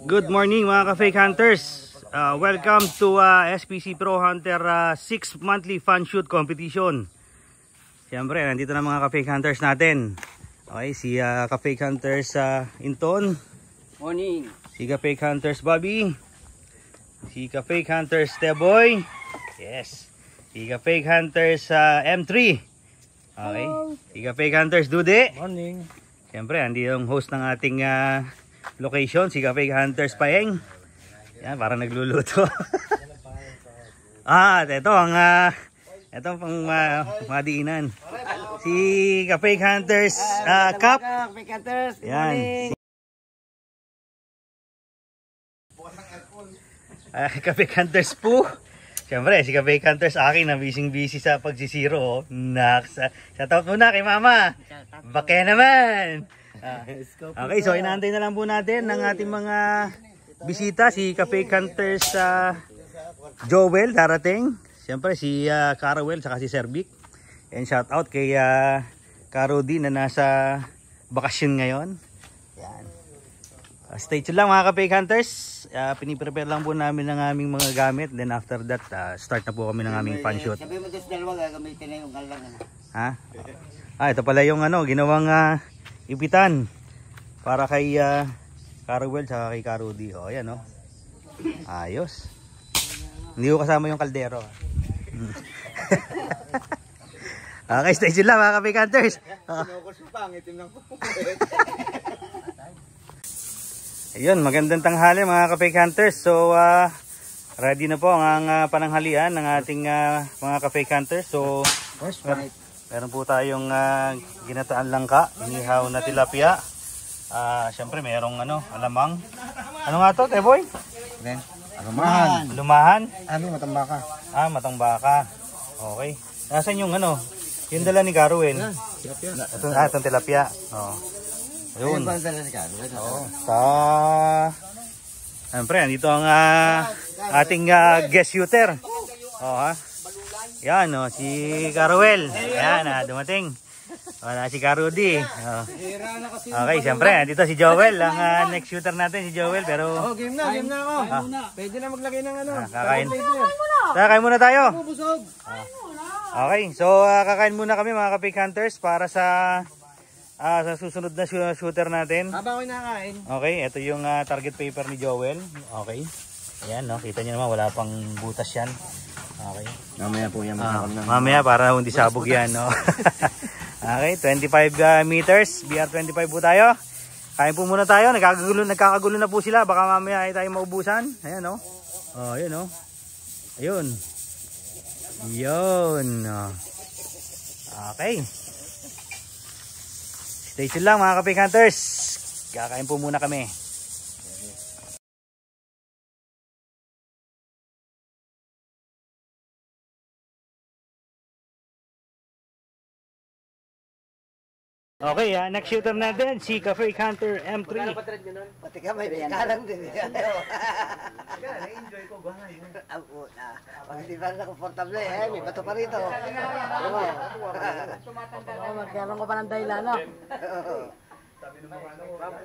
Good morning mga ka-fake hunters. Welcome to SPC Pro Hunter 6 monthly fun shoot competition. Siyempre, nandito na mga ka-fake hunters natin. Okay, si ka-fake hunters Inton. Morning. Si ka-fake hunters Bobby. Si ka-fake hunters Teboy. Yes. Si ka-fake hunters M3. Okay. Si ka-fake hunters Dude. Morning. Siyempre, andito yung host ng ating location, si ka-fake hunters Paeng. Yan, parang nagluluto. Ito ang pang mga diinan. Si ka-fake hunters Cap. Fake hunters. Yan. Ka-fake hunters Po. Siyempre, si ka-fake hunters akin na busy sa pagsisiro. Shoutout muna kay Mama. Bakya naman. Okay, so inaantay na lang po natin ng ating mga bisita. Si ka-fake hunters Joel darating. Siyempre si Carawel saka si Serbic. And shout out kay Caro D na nasa bakasyon ngayon. Yan. Stay tuned lang mga ka-fake hunters. Piniprepare lang po namin ng aming mga gamit. Then after that, start na po kami ng aming fun shoot. Sabi mo dos dalawa gagamitin na yung galang. Ha? Ito pala yung ginawang ipitan para kay Carawel sa kay Carudi. O, ayan, o. Ayos. Hindi ko kasama yung kaldero. Okay, stay tuned lang mga ka-fake hunters. Ayun, magandang tanghali mga ka-fake hunters. So, ready na po ang pananghalian ng ating mga ka-fake hunters. So, meron po tayong ginataan langka, inihaw na tilapia. Siyempre merong alamang. Ano nga to, Teboy? Lumahan. Lumahan? Matambaka. Matambaka. Okay. Nasaan yung yung dala ni Caruel? Itong tilapia. Ayun. Siyempre, andito ang ating guest shooter. Yan, si Caruel. Yan, dumating. Wala si Carudi. Okay, siyempre, dito si Joel. Ang next shooter natin, si Joel. Pero Game na ako. Pwede na maglagay ng kakain muna tayo. Okay, so kakain muna kami mga ka-fake hunters para sa susunod na shooter natin. Habang ako nakain. Okay, ito yung target paper ni Joel. Okay. Ayan, kita nyo naman, wala pang butas yan. Okay. Mamaya po yan. Mamaya para hindi sabog yan, no? Okay, 25 meters. BR25 po tayo. Kain po muna tayo. Nagkakagulo na po sila. Baka mamaya ay tayo maubusan. Ayan, no? Ayun, no? Ayun. Yun. Okay. Stay tuned lang mga ka-fake hunters. Kakain po muna kami. Okay, next shooter natin, si ka-fake hunter M3. Pati ka may kalang din. Na-enjoy ko bahay. Pag hindi pa rin komportable may bato pa rito. Magkaroon ko pa ng dahilan, no?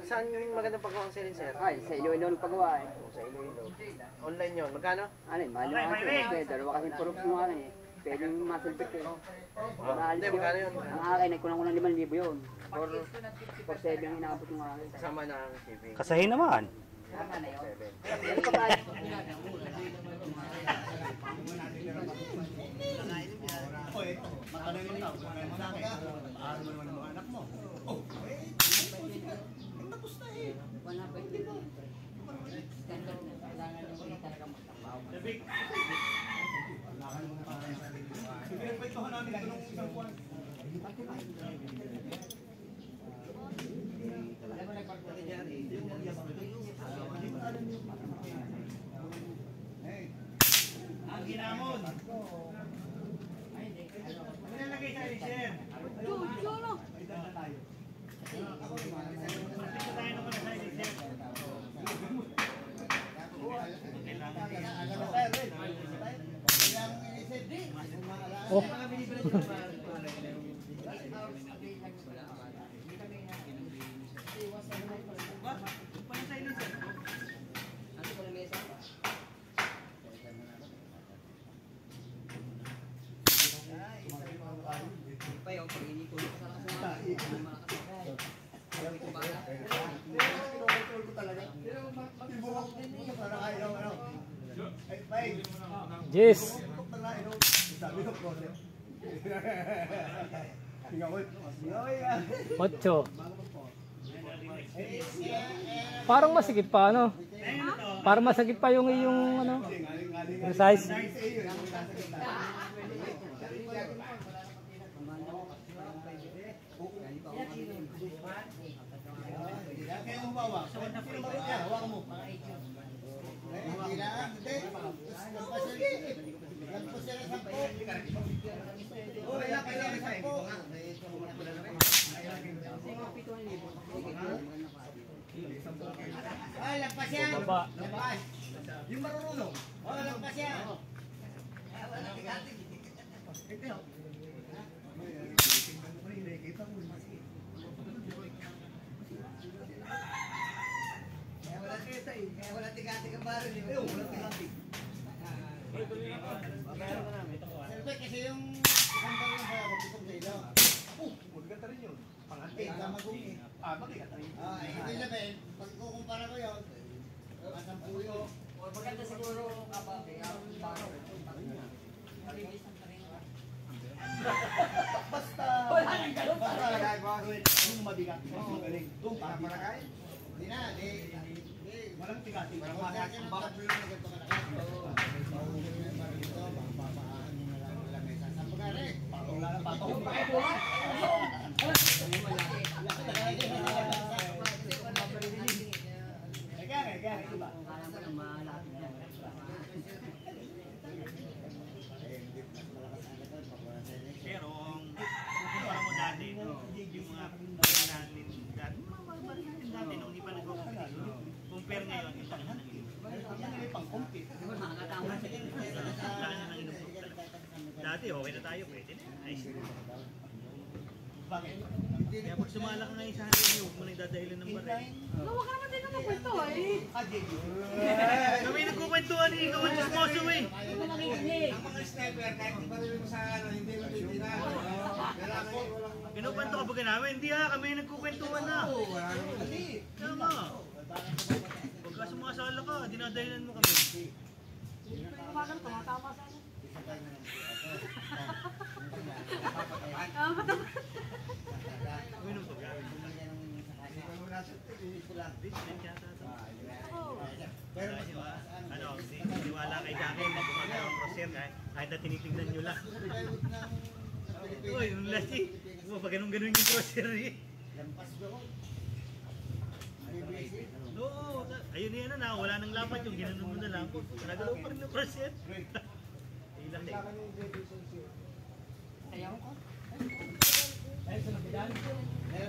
Saan yung magandang paggawa ng silencer? Ay, sa Iloilo paggawa eh. Sa Iloilo. Online yun, magkano? Ano eh, mahal yung kasi. Dalawa kasing props mo ano eh. Pwede yung muscle pick eh. Hindi, magkano yun? Ang akin ay kulang ko ng 5,000 yun. For 7 yung inaabot yung akin. Kasama na ang shipping. Kasahin naman. Kasama na yun. Ano pa ba? Ang ginamon. Nilagay sa elixir. Yes. 8. Parang masikip pa, ano? Parang masakit pa yung iyong, ano? Yung size. Ay, lampas yan. Baba. Lampas. Yung marunong. Oh, lampas yan. Kaya wala kita eh. Kaya wala tigati ka ba rin. Wala tigati. Siyempre kasi yung isang taon na kaya magpupong sa ilaw. Maganda rin yun. Eh, kamagong eh. Maganda rin. Ibig sabihin, pag kukumpara ko yun, masampu yun. Maganda siguro kapabi. Basta. Wala nang ganun. Basta. Yung mabigat. Magaling. Doon para kain. Hindi na, di. Walang tigati. Walang mahal ng tablo na ganito kalaki. Pero kumpara mo dati, yung mga kumpara natin dati, nung hindi pa nag-compete. Compare ngayon, yung laki na ng inom. Yan ay pang-compete. Laki na ng inom. Dati, okay na tayo, pwede na. Nice. Bakit? Kaya pag sumala ka ngayon sa hangin, huwag mo nang dadahilan ng baril. Huwag ka naman din naman kwento eh. Kami nagkukwentuhan eh, ikaw ang chismoso eh. Hindi ko nakikinig. Ang mga sniper, kahit di pa rin mo sa ano, hindi mo titinan. Kinukwento ka ba ka namin? Hindi ha, kami nagkukwentuhan na. Tama. Pagka sumasala ka, dinadahilan mo kami. Kumagan, tumatama sa ano. Uminom to, gamit. Ano, siniwala kay Jackie na gumagawa ng crosser kahit na tinitignan nyo lang. Uy, yung lasi. Pag ganun-ganun yung crosser eh. Lampas ko. Oo, ayun yan na, wala nang lapat yung ginanon mo na lang. Nagalaw pa rin yung crosser. Ilang eh. Ayaw ko. Meron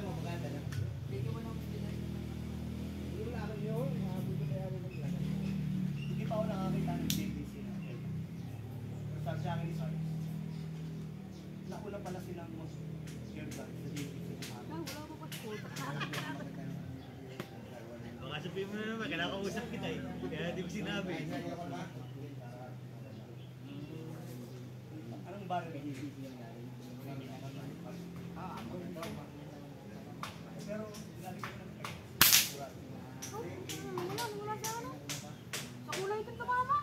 mo maganda na. Hindi pa ako nakakita ng JBC na. Sabi sa akin ni Sarge, nauna pala silang most airgun sa JBC. Wala ko pa school. Baka sabihin mo na naman, kinakausap kita eh. Kaya di mo sinabi. Anong baril? Pero lagi ko na Wala sa ano. Sa kulay ito tumama.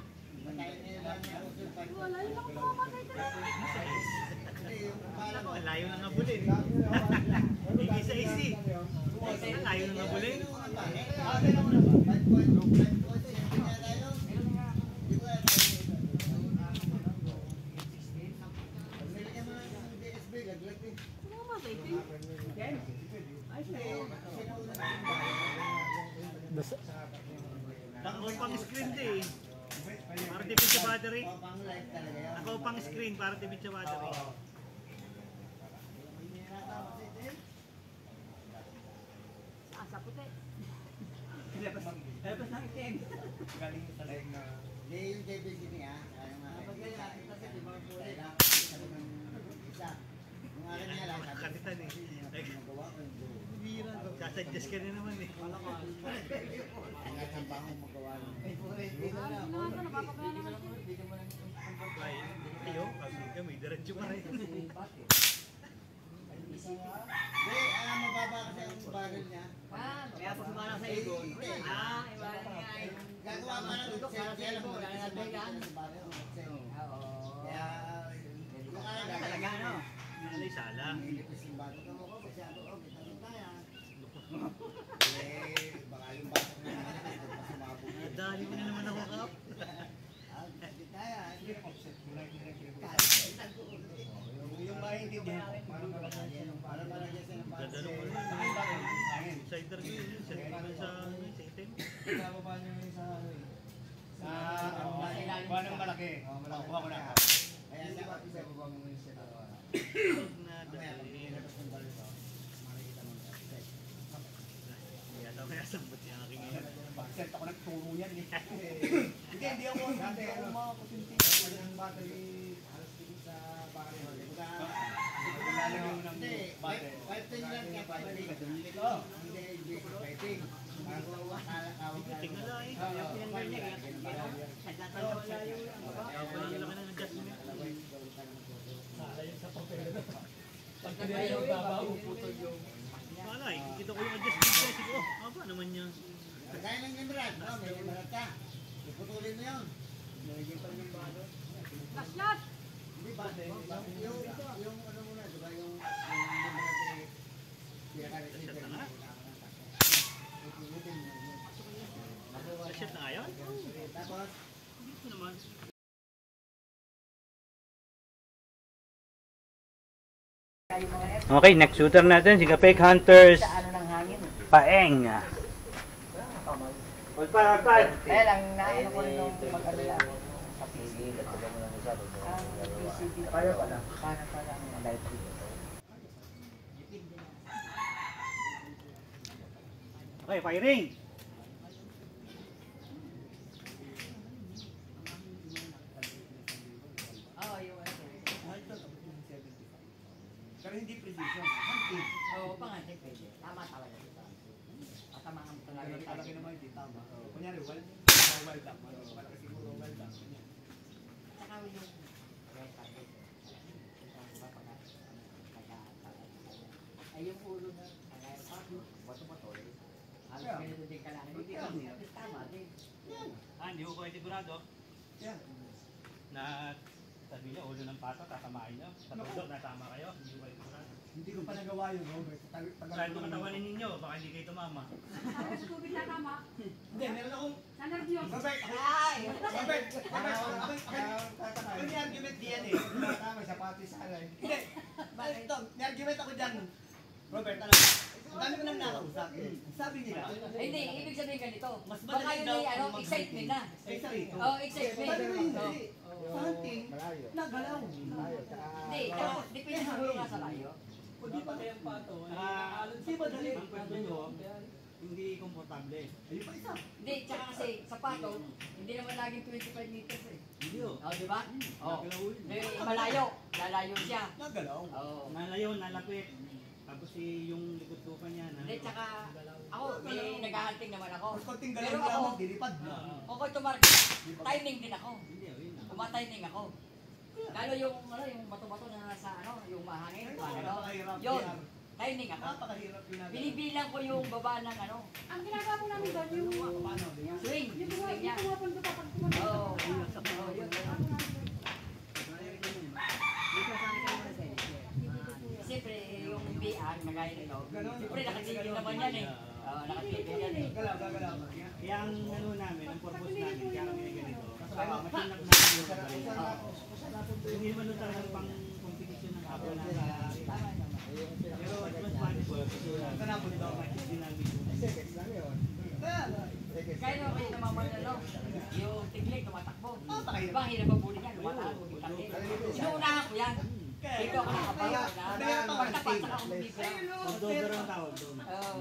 Wala yun ako tumama sa ito. Ang layo ng abulin. Isa-isi. Ang layo ng abulin. Tumama sa ito. Ako pang screen din eh. Para tipid sa battery. Ako pang screen para tipid sa battery. Sa puti. Tapos ng itim. Galing sa leg na... Hindi yung JBC niya. Yung akin niya lang. Kalitan eh. Magawa ko yung buo. Sasuggest ka na naman eh. Ang bang magawa ng Napapagana naman siya. Ayo, kasi kami, diretso pa rin. Hindi, mababa kasi ang baril niya. Kaya pag sumala sa igon. Hindi. Iba niya. Ginagawa pa ng sale mo, lalagay yan. Kaya, talaga, no? Nanay sala. Baka yung bata na sumabog. Dali mo na naman ako, Kap. Yung maintindihan ko, para malagyan siya ng Ganda nung Cider ko yun. Cider ko sa itim. Nababa niyo yung sa buwan ng malaki. Makuha ko na. Kaya sa baba mo yung siya. Kaya sambot niya aking ngayon. Bakit ako nagturo yan eh. Hindi ako makakusinti. Yung battery, halos tigil sa battery. Lalagyan mo ng battery. Tingnan lang eh. Walang laki ng adjustment. Wala eh. Kita ko yung adjustment kasi ko. Aba naman yan. Kaya ng emerald, no? May emerald ka. Iputulin mo yun. Flashlight! Hindi ba? Yung ano muna, di ba? Yung emerald Shot na nga. Shot na nga yun? Tapos, Dito naman. Okay, next shooter natin, si Kapek Hunters Paeng. Kaya lang, naano ko rin nung mag-alala sa PC. PCB. Para pala ang light. Okay, firing! Oo, yung ano. Pero hindi precision. Hunting. Oo, pangantin pwede. Tama talaga. Kasamahan mo talaga. Malaki naman hindi tama. Kunyari, well up. Malaki siguro well up. Saka yung ay yung ulo na bato-bato eh. Alam ko nito din kailangan. Hindi ka tama din. Hindi ko kayo sigurado Yan. na sabi niya, ulo ng pato, tatamahin niyo. Sa tuldok, natama kayo. Hindi ko kayo sigurado. Hindi ko pa nagawa yun, Robert. Try mo katawanin ninyo, baka hindi kayo tumama. Tapos tubig na tama. Hindi, meron akong... Sa nervyos. Robert! Ay! Robert! Ako ni argument diyan eh. Tama, sapatos sa alay. Hindi! Ito, may argument ako dyan. Robert, alam mo, ang dami ko nang nakausap. Sabi nila, Hindi, ibig sabihin ganito. Mas Baka madali yun daw ay ano, kung excitement na. kaysa rito. Oh, excitement. Sabi mo hindi. Oh. Sa hunting, nagalaw. Hindi, depende siguro nga sa layo. O di ba? Di ba dali? Ang kwento nyo, hindi komportable. Ayun pa isa. Hindi, tsaka kasi sa pato, hindi naman laging 25 meters eh. Hindi o. Oh, di ba? Oh. Malayo. Lalayo siya. Nagalaw. Oh. Nalayo, nalapit. Tapos yung likod ko pa niya. Hindi, tsaka ako, may nag-hunting naman ako. Mas konting Pero galaw ako, lamang, dilipad na. ako tumarget. Timing din ako. Hindi o, yun. Tumatiming ako. Lalo yung bato-bato na nasa yung mahangin. Napakahirap Yun. yan. Timing ako. Napakahirap ginagawa. Binibilang ko yung baba ng Ang ginagawa po namin doon, yung Paano? swing. Swing niya. pumupunta pa pag pumunta. Oo. Oh, yun. Siyempre, yung BR na gaya nito, siyempre nakatigil naman yan eh. Nakatigil yan eh. Galaw, galaw. Kaya ang ano namin, ang purpose namin, kaya kami ganito. Matinap namin yung ganito. Hindi naman doon talagang pang competition ng kapwa namin. Pero it was valuable kasi Kanapon daw. hindi namin. Kaya naman kayo namamal yung tiglig tumatakbo. Napakahirap. Diba, hirap ang buli niya, lumatakbo. Sinuunahan ko yan. Dito ako nakapalo. Pagtapat na ako bibira. Over ang tawag doon. Oo.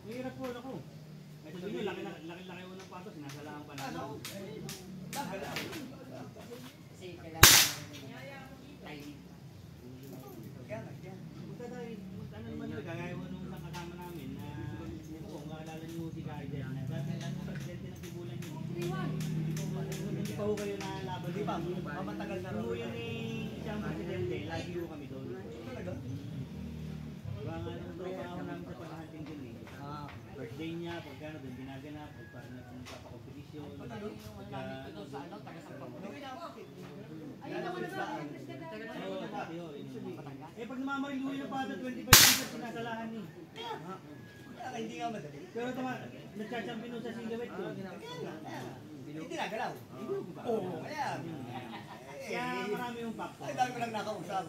Mahirap po ako. Kasi sabi nyo, laki-laki mo ng pato, sinasalaan pa namin. Kasi kailangan timing. Ano naman yun, kagaya mo nung isang kasama namin na kung maalala nyo si Kaya na dati lang yung presidente ng Tibulan yun. Hindi pa ho kayo nalaban. Di ba? Mamatagal na Nung rin. yun siyang presidente, lagi ho kami doon. Talaga? Diba nga nung tropa ako namin sa paghahanting din eh. birthday niya, pag ano, doon ginaganap, pag parang nagpapakompetisyon. Ayun naman naman. Eh, pag namamariluwi na pa 25 pesos, sinasalahan ni. Hindi nga madali. Pero nagcha-champion nun sa Singawit ko. Hindi nagalaw. Oo, kaya. Kaya marami yung factor. Ay, dami ko lang nakausap.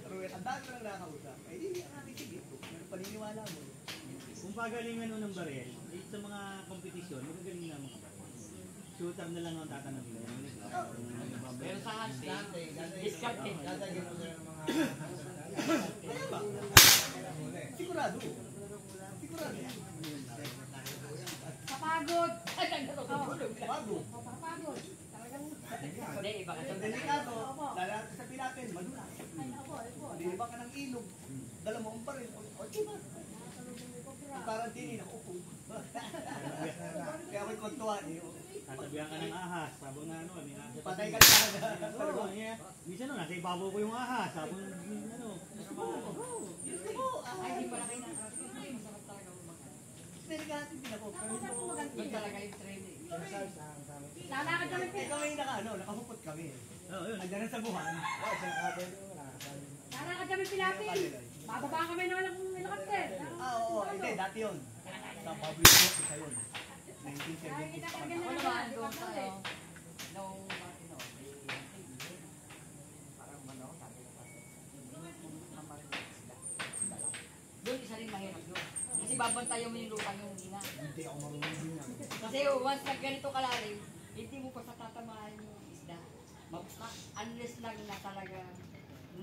Ruet, ang dami ko lang nakausap. Ay, di, sige. Pero paniniwala mo. Kung pagalingan nun ng baril, sa mga kompetisyon, magagaling na mga baril. Shooter na lang ang tatanungin. Pero sa hunting, discard eh. Dadagyan mo sila ng mga... Kaya ba? Sigurado. Sigurado. Kapagod. Bago. Kapagod. Talagang... Hindi, iba kasi. Sa delikado, lalaki sa pinapin, madula. Ay, ako. Diliba ka ng ilog. Dala mo ang baril. O, diba? Parang dini, nakupo. Kaya ako'y kontuan eh. Tatabihan ka ng ahas, sabon na ano, may ahas. Patay ka talaga. Oo, yeah. Minsan no, nasa ibabaw ko yung ahas, sabon ano. Ay, hindi pala kayo nakakasama. Masarap talaga umakan. Delikado din ako. Doon talaga yung training. Lalakad kami. Ikaw ay nakahupot kami. Oo, yun. Andiyan sa buhan. Lalakad kami Pilapil. Bababa kami ng helicopter. Oo. Hindi, dati yun. Sa public work, isa yun. 1970s pa kami. Ako naman doon sa nung parang ano, sabi ko pa. Doon isa rin mahirap doon. Kasi babantayan mo yung lupa yung hina. Hindi ako marunong din yan. Kasi once na ganito kalalim, hindi mo pa sa tatamaan yung isda. Unless lang na talaga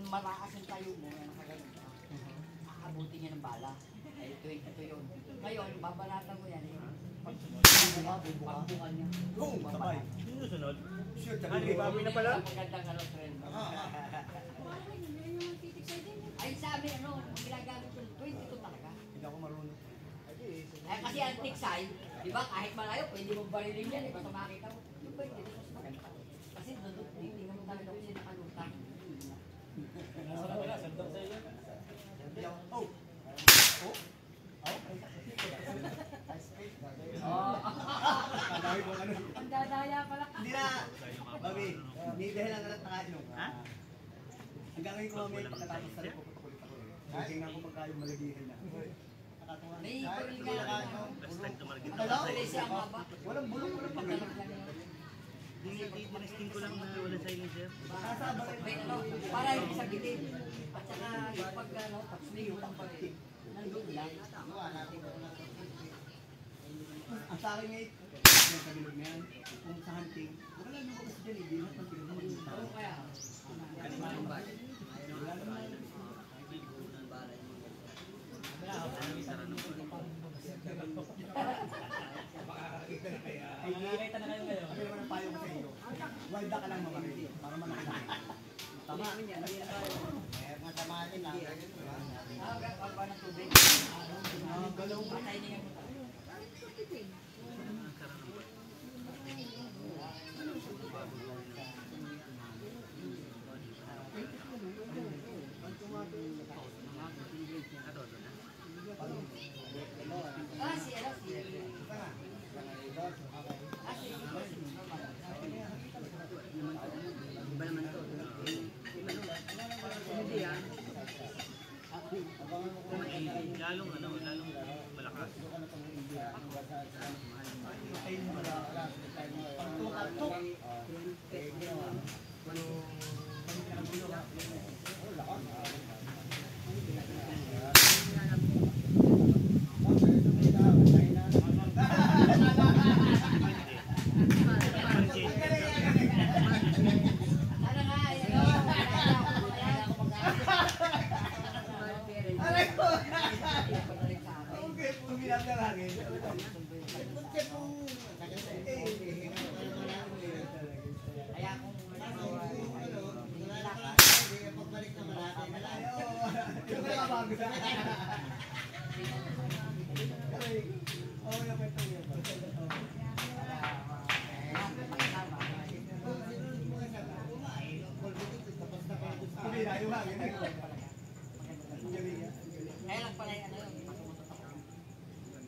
mataas yung tayo mo na nakaganon ka. Aabutin niya ng bala. Ay, ito yun. Ngayon, babalatan mo yan eh. Pagbukan niya. Oo, sabay. Sino sunod? Sure, Ah, di baboy na pala? Magandang ano, trend. Ay, sa amin, ano, ang ginagamit ko, 22 talaga. Hindi ako marunong. Ay, kasi antique side, di ba, kahit malayo, pwede mong barilin yan, basta makita mo. Yung 22 mas maganda. Kasi tingnan mo talaga kung sino nakalutang. Oh! Oh! Kadawi ko ano. Ang dadaya pala. Hindi na. Babi, may dahil ang alat nakainom. Ha? Hanggang ngayon ko may pagkatapos sa rin puputukulit ako. Tingnan ko pagka yung malagihin na. Nakatuwa. May baril ka lang. Akala ko, Kasi ang haba. walang bulong, walang pagkakas. Tinesting ko lang na wala silencer. Kasaba rin. May ano, para hindi sakitin. At saka yung pag ano, pag sumiyutang pa rin. Nandun lang. Ang sa akin ngayon, yung sa bilog na yan, kung sa hunting, wala nang ako sa dyan, hindi lahat ng pinag-hunting sa Oo, kaya. wala naman. Ay, nakakita na kayo ngayon. Ako naman ang payo ko sa iyo. Walda ka lang mamaril para malaki. Tama. Nga tama din lang. Pagba ng tubig. Galaw mo. Patay niya mo. Ah, si ano, si Lalong malakas. Okay, pumilang ka lang eh. kaya kung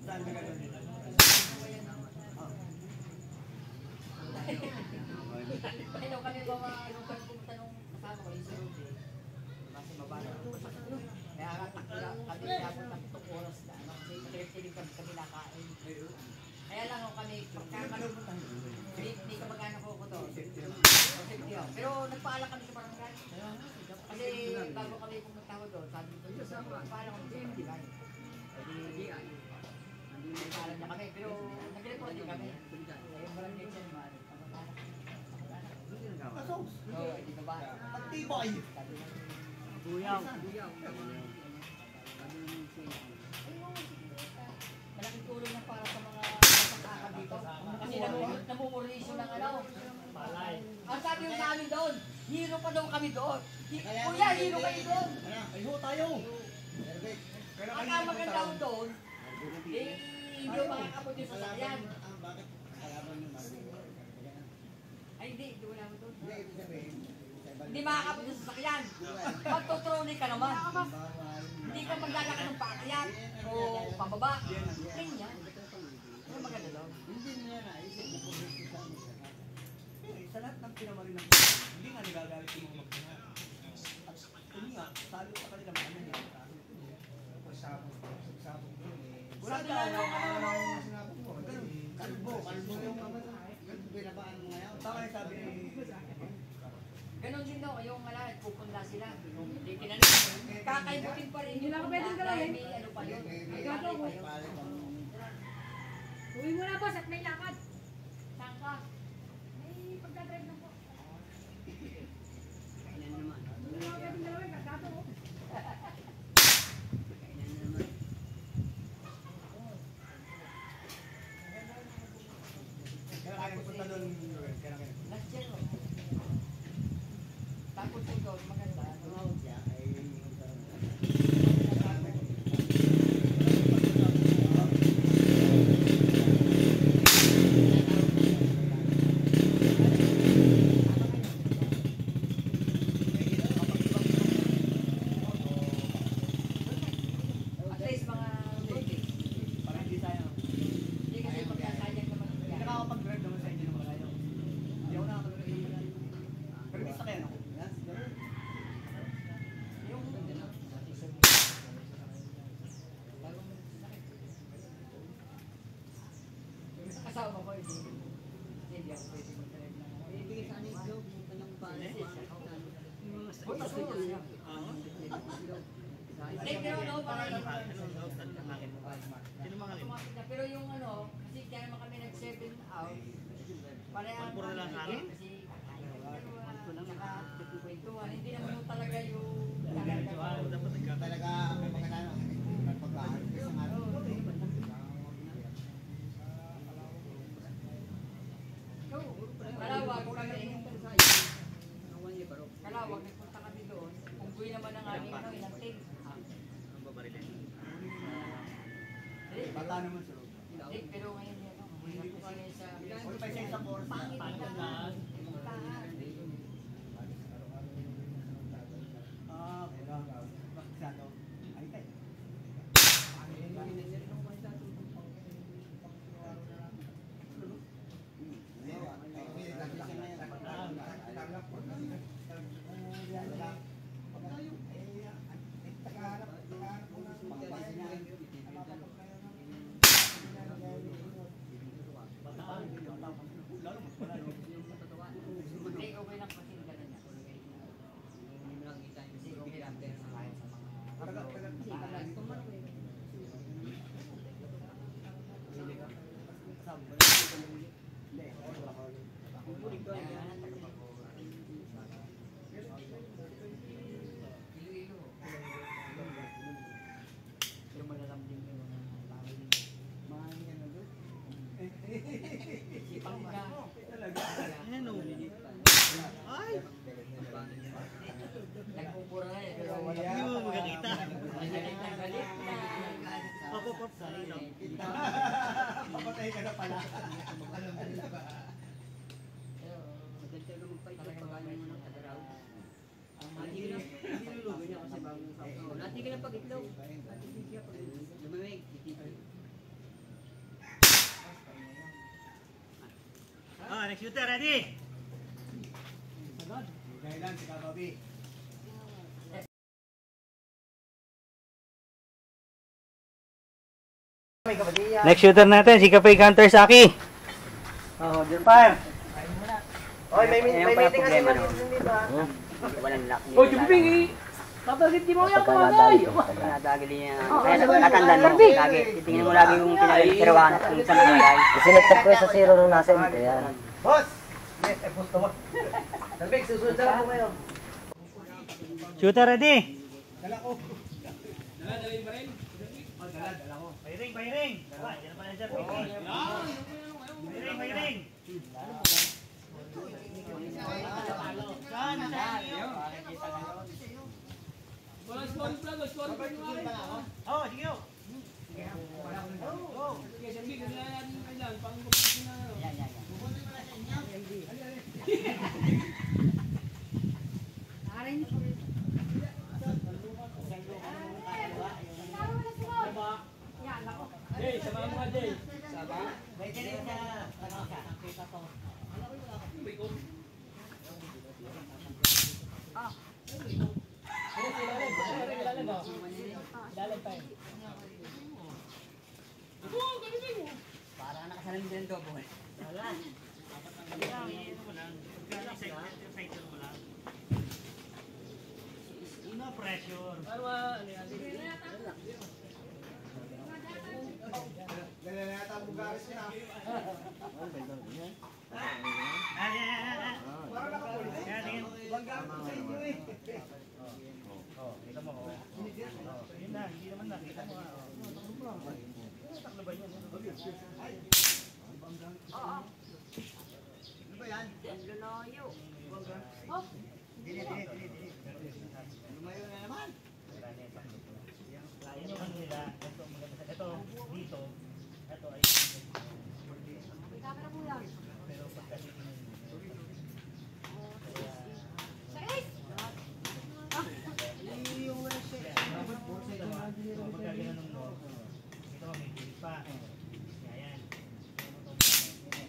Sa saan na gano'n nila. Hello, kami ba nung kami pumunta nung kasama ko, yung si Rudy. Kasi mabala ko sa kaya kami nabot ng 2 oras na. Kasi nag-refiling kami nakain. Kaya lang ako kami, pagkakalimutan. Hindi ka magana ko to. Pero nagpaalam kami sa barangay. Kasi bago kami pumunta ko doon, sabi ko, nagpaalam kami sa barangay. Hindi nagpaalam niya kami, pero nag-report din kami. Yung barangay siya naman. Kasos. Oo, hindi ba ba? Pagtibay. Buyaw. Malaking tulong na para sa mga kasakakan dito. Kasi namumurisyo ng ano. Ang sabi yung sa amin doon, hero pa daw kami doon. Kuya, hero kayo doon. Ay ho tayo. Ang maganda doon, hindi yung makakapot yung sasakyan. Bakit kalaban yung Ay hindi wala mo doon. Hindi, ibig sabihin, Hindi makakapot yung sasakyan. Magtutrolling ka naman. Hindi ka maglalakad ng paakyat o pababa. Ganyan. Ano maganda daw? hindi nila naisip na pumunta sa amin. Sa lahat ng pinamarin ng hindi nga nagagalit yung mga magkina. At yun nga, sabi ko sa kanila mga ano nila. Pagsabog yun eh. Wala tayo Sinabi ko, kalbo yung binabaan mo ngayon. Tama yung sabi ni Ganon din daw, yung malahit, pupunla sila. Hindi tinanong. Kakaibutin pa rin yung punla dahil may ano pa yun. May alay pa yun. Uwi mo na boss at may lakad. Saan ka? May pagdadrive na po. Kainan naman. Wala ka din dalawa, kakato ko. Kainan naman. kaya kaya punta doon. Kaya kaya. Last year, no? Tapos yung doon, maganda. Tumawag siya ay At least mga 2 days. Para hindi tayo. Hindi kasi pagkasayang naman Hindi yan. nakakapag-drive naman sa inyo ng malayo. Hindi ako nakakapag-drive ng malayo. Pero may sakyan ako. Yung kasama ko, hindi ako pwede mag-drive na. ibigay sa anin ito, kanyang balas. Butas ko siya. Hindi, pero ano, parang automatic na. Pero yung ano, kasi kaya naman kami nag-7 out, parehang kasi kwentuhan, hindi naman yung talaga yung Talaga, may mga nano, nagpaglaan. Isang araw. Kalawag kami. Kalawag, nagpunta kami doon. Kung buwi naman ang aming ano, ilang take. Bata naman sila. Hindi, pero ngayon yan, hindi ko kami sa... Wala pa siya isang oras. Pangit na tahan. Wala. Bakit siya to? Ay, tay. Hindi, okay lang kasi ganun niya. Kasi okay lang din sa kahit sa mga... Iloilo. Yung malalambing yung mga tao din. Sipang ka. Nagpupura na eh, pero wala. Hindi mo magkakita. Galit na galit na. Papapap sa ilaw. Papatay ka na pala. next shooter, ready? Dahilan si Kababi. Next shooter natin, si Kapay Counter Saki. Oh, John Fire. Oy, may meeting kasi dito ha. Walang lock. Oh, jumping eh. Tatagit di mo yan kumagay. Nadagili niya. Kaya natandaan mo. Lagi. Titingnan mo lagi yung pinagkirawan at kung saan nalagay. Sinetap ko sa zero nung nasa ito. Yan. Boss! Yes, gusto mo. Dalbig, susunod sa lang po kayo. Shooter ready? Dala ko. Firing, firing. Yan naman yan, sir. Firing, firing. Wala scoring flag, scoring flag mo ay. Oh, sige ho. Sige, sabi ko na natin kailan pang magpapin na. Jay, sama mo ka Jay. Para nakasalim din ito po. No pressure. Dala na yata ang bugaris niya. Para nakapulis. Bangga ko sa inyo eh. Kita mo ko. Yun na, hindi naman nakita mo. Taklo ba yun? Ano ba yan? Luloyo. Dili. Lumayo na naman. Yun yung ano nila. Ito, dito. Ito ay Camera mo yan. pero pagkasi pagka ginanong mo, ito may pilit pa. Yan.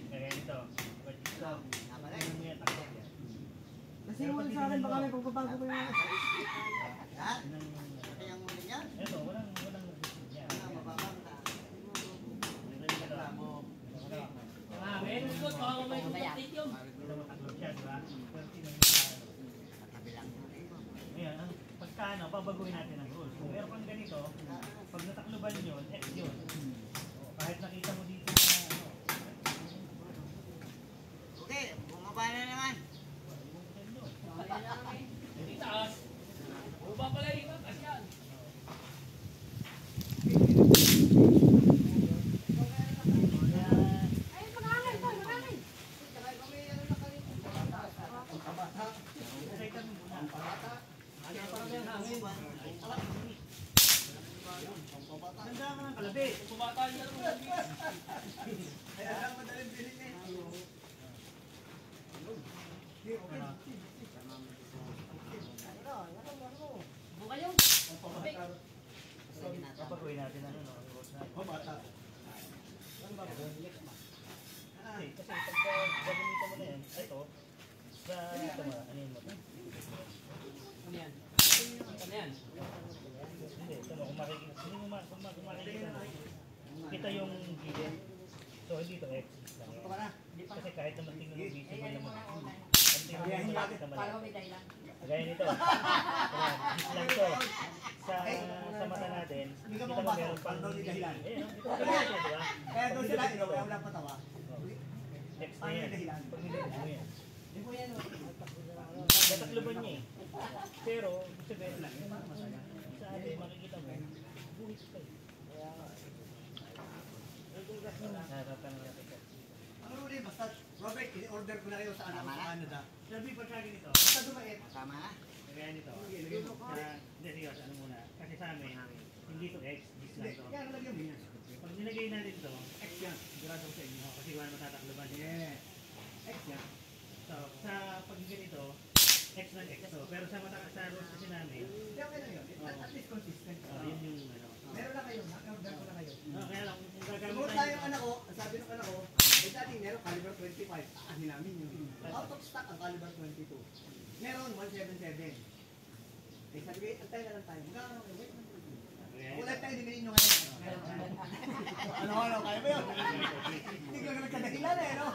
Kaya nito. Kasi mo sa akin baka may pagbabago ko yung... Ha? Kaya ang muli niya? Ito, walang yan. Meron ko, baka may kumapit yun. Ito mataklo siya, diba? Ngayon, pagka ano, babaguhin natin ang rules. Kung meron kang ganito, pag natakloban yun, X yun. Kahit nakita mo dito na ano, Okay, bumaba na naman. Hindi taas. Baba pala yung itas yan. Ay, mag-angay to, mag-angay. ganda ka ng kalabi. Bumata niya lang. Kaya lang madaling bilhin eh. Babaguhin natin ano, no? Rules na. Bata. Kasi pagka gagamitan mo na yan, ito, sa dito mo, ano yun mo? Ano yan? Ano yan? Hindi, ito mo, kung makikita, kung makikita mo, kita yung gilid. So, hindi ito X. Kasi kahit naman tingnan mo, visible naman. Ang tingnan mo, makikita mo lang. Gaya nito. Lang to. Sa mata natin, kita mo meron pang gilid. Eh, ito ka ba ito, di ba? Kaya doon sila, kaya wala patawa. X na yan. Pag nilid mo yan. Natakloban niya eh. Pero, sabihin lang, sa atin makikita mo, buhit ka eh. Naratanong natin ka. Ang ruli, basta, Robert, in-order ko na kayo sa anak sa Canada. Sabi pagka ganito, Basta dumait. Tama na. kaya nito, hindi, sige, ano muna, kasi sa amin, hindi to X, this lang to. Yan, lagyan mo yan. Pag nilagay natin to, X yan. sigurado ko sa inyo, kasi wala matatakloban niya. Yeah. X yan. So, sa pag ganito, X ng X to, pero sa rules kasi namin, Hindi, okay na yun. At least consistent. yun yung ano. Meron na kayo, na-order ko na kayo. Kaya lang, kung gagamit Sumunod tayo tayo yung anak ko, ang sabi ng anak ko, Eh dati meron caliber 25. Ano namin yun. Out of stock ang caliber 22. Meron 177. Eh sabi ko, antay na lang tayo. Ulit tayo dinilin nyo ngayon. Ano, kaya ba yun? Bigla ka nagkadahilan eh, no?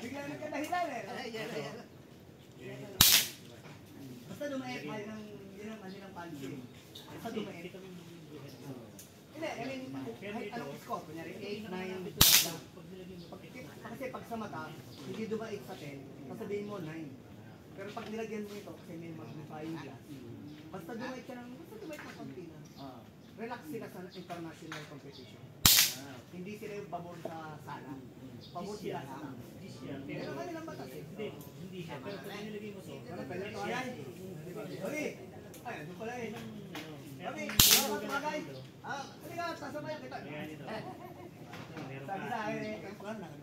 Bigla ka nagkadahilan eh. Basta dumaet tayo ng nilang policy. Basta dumaet. Hindi, I mean, kahit anong score, kunyari 8, 9, kasi pag sa mata, hindi dumaet sa 10, sasabihin mo 9. Pero pag nilagyan mo ito, kasi may magnifying glass, basta dumaet ka ng konti na. Relax sila sa international competition. Hindi sila yung pabor sa sala. Pabor sila sa lang. Pero kanilang batas eh. Hindi siya. Pero pag nilagay mo so, ano pala ito? Ayan. Obi! Ay, ano pala eh. Obi! Ano ka tumagay? Halika, sasabayan kita. Sabi sa akin eh, ang plan lang.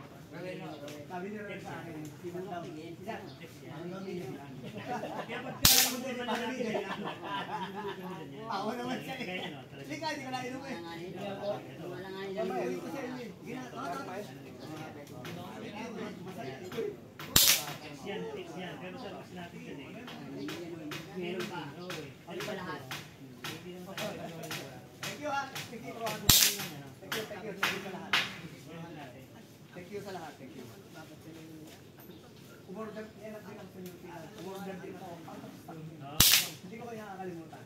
Sabi nila rin sa akin, sinan daw. Sinan. Kaya ba't ka lang mo din sa pagkakas? Ako naman siya eh. Halika, hindi ka na inom eh. Uwi ko siya eh. Yan. Pero sa lakas natin yan eh. Meron pa. Ano pa lahat? Thank you ha. Thank you sa lahat. Thank you sa lahat. Thank you. Umorder din ako sa New Zealand. Umorder din ako. Hindi ko kaya nakakalimutan.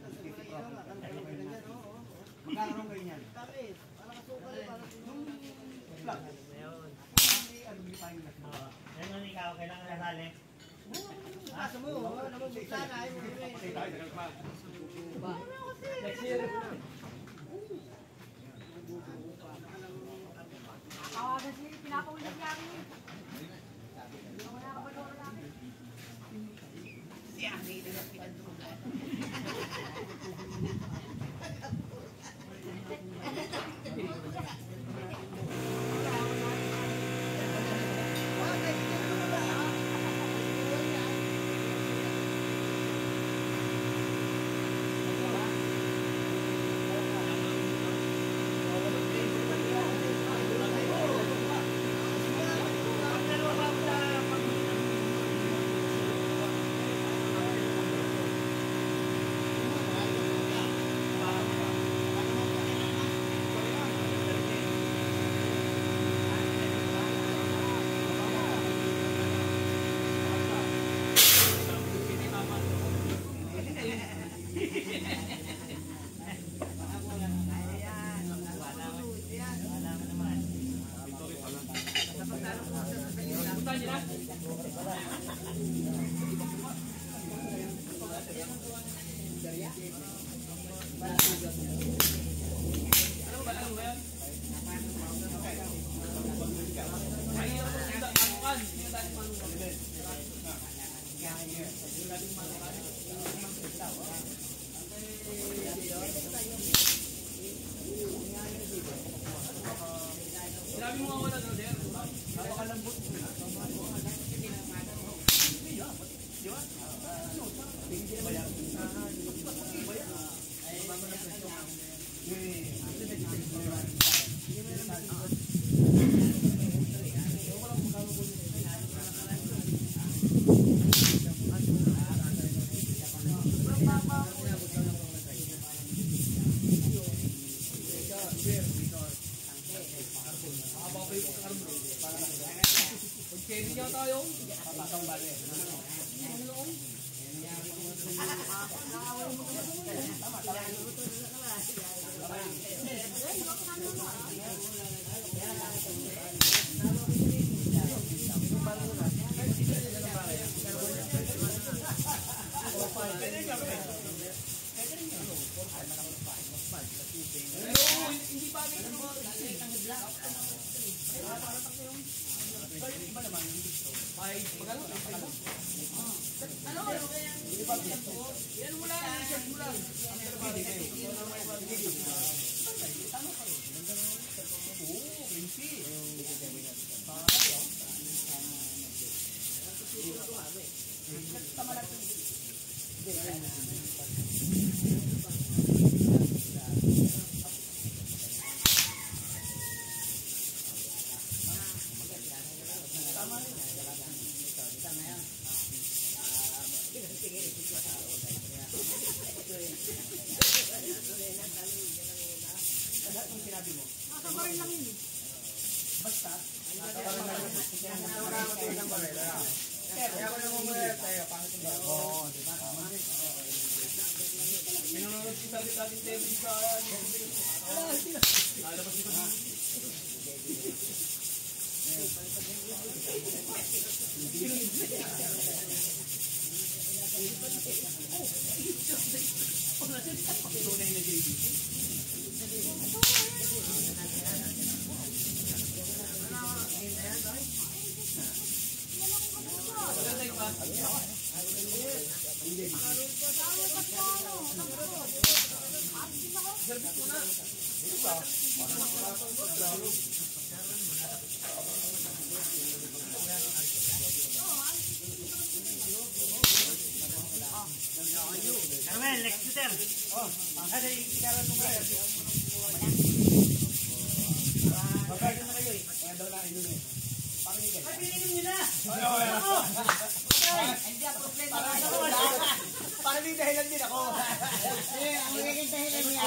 Magkakaroon kayo niyan. Nung vlog. Ano ba yung vlog? Yan ang ikaw, kailangan nasali. Asa mo? Ano mo? Sana ayaw mo. Next year. Tawagan sila, pinapaulit niya rin. Wala ka ba doon namin? Nasa baril lang yun eh. Carmel, next shooter. Oh, ay, ikaroon mo kayo. Magkakaroon na kayo eh. Kaya daw na ino eh. Pakinggan. Ay, pinigin nyo na! Ako! Hindi ang problema. Para may dahilan din ako. Ang magiging dahilan niya.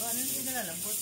Ano yung pinalalampot?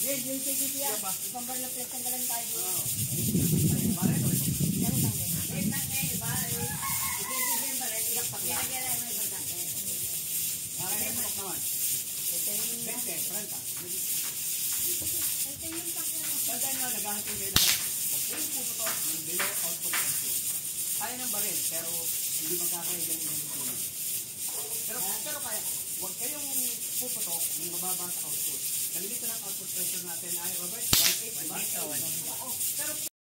Yung CCTV ibang baril na pinagtanggalan tayo. Kaya ng baril, pero hindi magkakaya ganun yung puno. Pero kaya, huwag kayong puputok ng mababa sa output. Kalilito ng output pressure natin ay, Robert, 1.8, diba? Pero